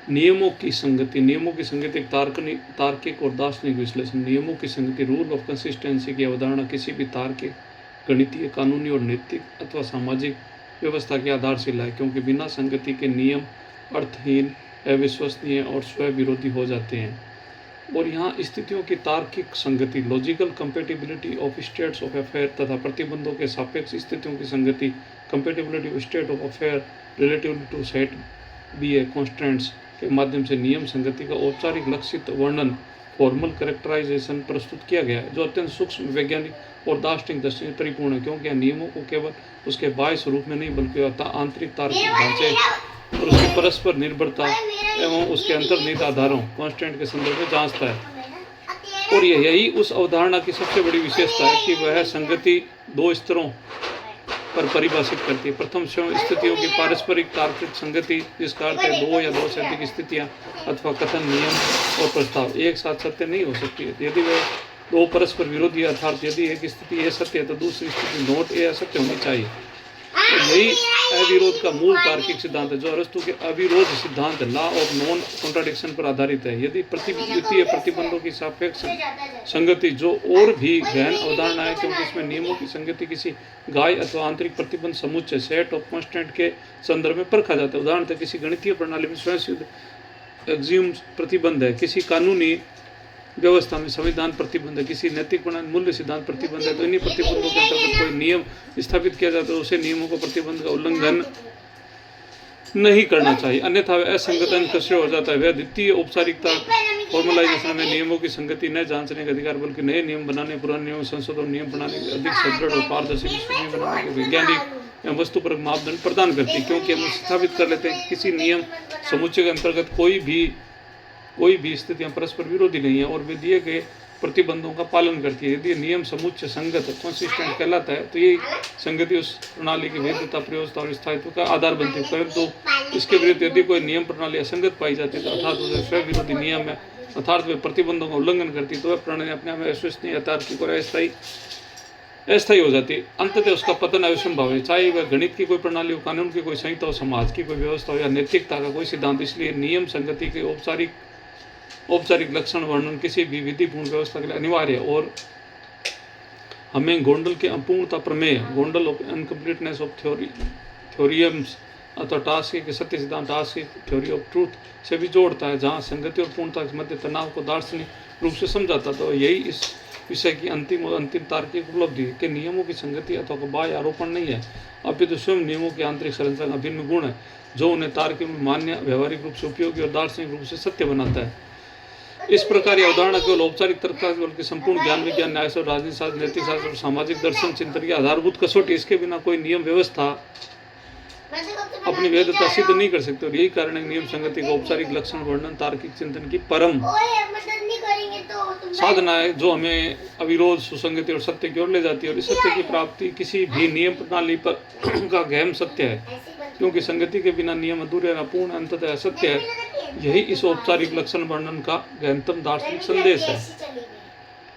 नियमों की संगति। नियमों की संगति एक तार्किक और दार्शनिक विश्लेषण। नियमों की संगति रूल ऑफ कंसिस्टेंसी की अवधारणा किसी भी तार्किक, गणितीय, कानूनी और नैतिक अथवा सामाजिक व्यवस्था की आधारशिला है, क्योंकि बिना संगति के नियम अर्थहीन, अविश्वसनीय और स्वविरोधी हो जाते हैं। और यहाँ स्थितियों की तार्किक संगति, logical compatibility of states of affair, तथा प्रतिबंधों के सापेक्ष स्थितियों की संगति, compatibility of state of affair relatively to set B A constants के माध्यम से नियम संगति का औपचारिक लक्षित वर्णन, फॉर्मल कैरेक्टराइजेशन प्रस्तुत किया गया है, जो अत्यंत सूक्ष्म, वैज्ञानिक और दार्शनिक दृष्टि से परिपूर्ण है, क्योंकि यह नियमों को केवल उसके बाह्य स्वरूप में नहीं बल्कि आंतरिक तार्किक ढांचे और उसकी परस्पर निर्भरता एवं उसके अंतर्निहित आधारों कॉन्स्टेंट के संदर्भ में जांचता है। और यही उस अवधारणा की सबसे बड़ी विशेषता है कि वह संगति दो स्तरों पर परिभाषित करती है। प्रथम स्वयं स्थितियों की पारस्परिक तार्किक संगति, जिसका अर्थ है दो या दो से अधिक स्थितियां अथवा कथन, नियम और प्रस्ताव एक साथ सत्य नहीं हो सकती है। यदि वे दो परस्पर विरोधी, अर्थात यदि एक स्थिति ए सत्य है तो दूसरी स्थिति नोट ए असत्य होनी चाहिए। तो यही अविरोध का मूल तार्किक सिद्धांत है, जो अरस्तु के अविरोध सिद्धांत, लॉ ऑफ नॉन कॉन्ट्राडिक्शन पर आधारित है। यदि द्वितीय प्रतिबंधों की सापेक्ष संगति, जो और भी गहन अवधारणा है, क्योंकि इसमें नियमों की संगति किसी गाय अथवा आंतरिक प्रतिबंध समुच्चय, सेट ऑफ कॉन्स्टेंट के संदर्भ में परखा जाता है। उदाहरण किसी गणितीय प्रणाली में स्वयं सिद्ध एक्सियम प्रतिबंध है, किसी कानूनी व्यवस्था में संविधान प्रतिबंध है, किसी नैतिक प्रणाली मूल्य सिद्धांत प्रतिबंध है। तो इन्हीं प्रतिबंधों के अंतर्गत कोई नियम स्थापित किया जाता है, उसे नियमों को प्रतिबंध का उल्लंघन नहीं करना चाहिए, अन्यथा वह असंगठन कष्ट हो जाता है। वह द्वितीय औपचारिकता फॉर्मलाइजेशन में नियमों की संगति न जांचने का अधिकार, बल्कि नए नियम बनाने, पुराने नियम संशोधन, नियम प्रणाली अधिक सुदृढ़ और पारदर्शी विश्वसनीय बनाने के वैज्ञानिक एवं वस्तुपरक मापदंड प्रदान करती है। क्योंकि हम स्थापित कर लेते हैं कि किसी नियम समुच्चय के अंतर्गत कोई भी स्थितियां परस्पर विरोधी नहीं है और वे दिए गए प्रतिबंधों का पालन करती है। यदि नियम समुच्चय संगत कॉन्सिस्टेंट कहलाता है, तो ये संगति उस प्रणाली की वैधता, प्रयोज्यता और स्थायित्व का आधार बनती है। परंतु इसके विरुद्ध यदि कोई नियम प्रणाली असंगत पाई जाती है, तो अर्थात उसे स्वयं विरोधी नियम है, अर्थात वे प्रतिबंधों का उल्लंघन करती है, तो वह प्रणाली अपने आप में अविश्वसनीय, तार्किक और अस्थायी हो जाती है। अंततः उसका पतन अविसंभव है, चाहे वह गणित की कोई प्रणाली हो, कानून की कोई संहिता हो, समाज की कोई व्यवस्था हो या नैतिकता का कोई सिद्धांत। इसलिए नियम संगति के औपचारिक लक्षण वर्णन किसी भी विधिपूर्ण व्यवस्था के लिए अनिवार्य है। और हमें गोंडल के अपूर्णता प्रमेय, गोंडल ऑफ अनकम्प्लीटनेस ऑफ थ्योरियम्स अथवा टास्क के सत्य सिद्धांत, टास्क थ्योरी ऑफ ट्रूथ से भी जोड़ता है, जहाँ संगति और पूर्णता के मध्य तनाव को दार्शनिक रूप से समझाता। तो यही इस विषय की अंतिम तार्किक उपलब्धि है कि नियमों की संगति अथवा बाह्य आरोपण नहीं है, अपितु स्वयं नियमों की आंतरिक संरचना का अभिन्न गुण है, जो उन्हें तार्किक में मान्य, व्यवहारिक रूप से उपयोगी और दार्शनिक रूप से सत्य बनाता है। इस प्रकार यह अवधारणा केवल औपचारिक तर्क का बल्कि संपूर्ण ज्ञान विज्ञान, न्यायशास्त्र, राजनीति शास्त्र, नैतिक शास्त्र और सामाजिक दर्शन चिंतन की आधारभूत कसौटी। इसके बिना कोई नियम व्यवस्था अपनी वैधता सिद्ध नहीं कर सकते। और यही कारण है नियम संगति का औपचारिक लक्षण वर्णन तार्किक चिंतन की परम साधना है, जो हमें अविरोध, सुसंगति और सत्य की ओर ले जाती है। और इस सत्य की प्राप्ति किसी भी नियम प्रणाली पर का गहन सत्य है, क्योंकि संगति के बिना नियम अधूरे, अपूर्ण, अंततः असत्य है। यही इस औपचारिक लक्षण वर्णन का गहनतम दार्शनिक संदेश है।